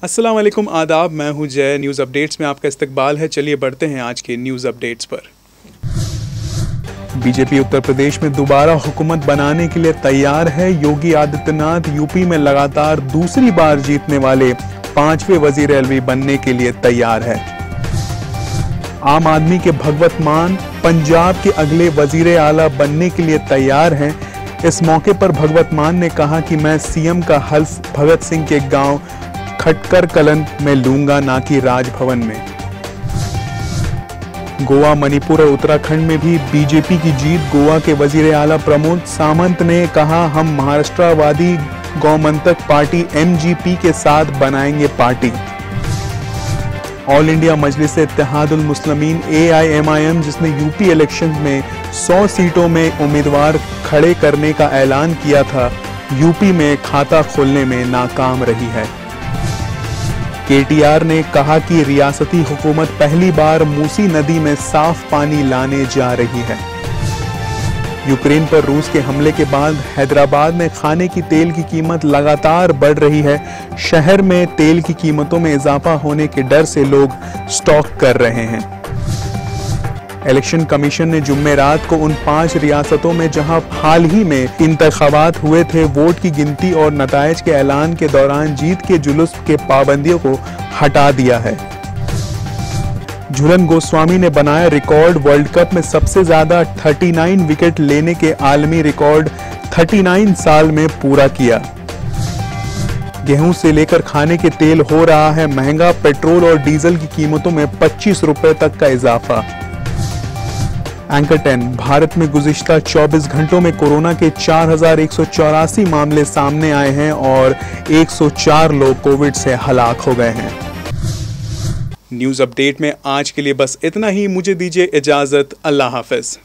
अस्सलाम वालेकुम, आदाब। मैं हूं जय। न्यूज़ अपडेट्स में आपका इस्तकबाल है। चलिए बढ़ते हैं आज के न्यूज़ अपडेट्स पर। बीजेपी उत्तर प्रदेश में दोबारा हुकूमत बनाने के लिए तैयार है। योगी आदित्यनाथ यूपी में लगातार दूसरी बार जीतने वाले 5वें वजीर एलवी बनने के लिए तैयार है। आम आदमी के भगवत मान पंजाब के अगले वजीर आला बनने के लिए तैयार हैं। इस मौके पर भगवत मान ने कहा कि मैं सीएम का हल्फ भगत सिंह के गांव खटकर कलन में लूंगा, ना कि राजभवन में। गोवा, मणिपुर और उत्तराखंड में भी बीजेपी की जीत। गोवा के वजीर आला प्रमोद सावंत ने कहा, हम महाराष्ट्रवादी गौमंतक पार्टी एमजीपी के साथ बनाएंगे पार्टी। ऑल इंडिया मजलिस इत्तेहादुल मुस्लिमीन AIMIM, जिसने यूपी इलेक्शन में 100 सीटों में उम्मीदवार खड़े करने का ऐलान किया था, यूपी में खाता खोलने में नाकाम रही है। KTR ने कहा कि रियासती हुकूमत पहली बार मूसी नदी में साफ पानी लाने जा रही है। यूक्रेन पर रूस के हमले के बाद हैदराबाद में खाने की तेल की कीमत लगातार बढ़ रही है। शहर में तेल की कीमतों में इजाफा होने के डर से लोग स्टॉक कर रहे हैं। इलेक्शन कमीशन ने जुम्मेरात को उन 5 रियासतों में जहां हाल ही में इंतखाबात हुए थे, वोट की गिनती और नतायज के ऐलान के दौरान जीत के जुलूस के पाबंदियों को हटा दिया है। झूलन गोस्वामी ने बनाया रिकॉर्ड। वर्ल्ड कप में सबसे ज्यादा 39 विकेट लेने के आलमी रिकॉर्ड 39 साल में पूरा किया। गेहूं से लेकर खाने के तेल हो रहा है महंगा। पेट्रोल और डीजल की कीमतों में 25 रुपए तक का इजाफा। एंकर 10, भारत में गुज़िश्ता 24 घंटों में कोरोना के 4184 मामले सामने आए हैं और 104 लोग कोविड से हलाक हो गए हैं। न्यूज़ अपडेट में आज के लिए बस इतना ही। मुझे दीजिए इजाज़त। अल्लाह हाफ़िज़।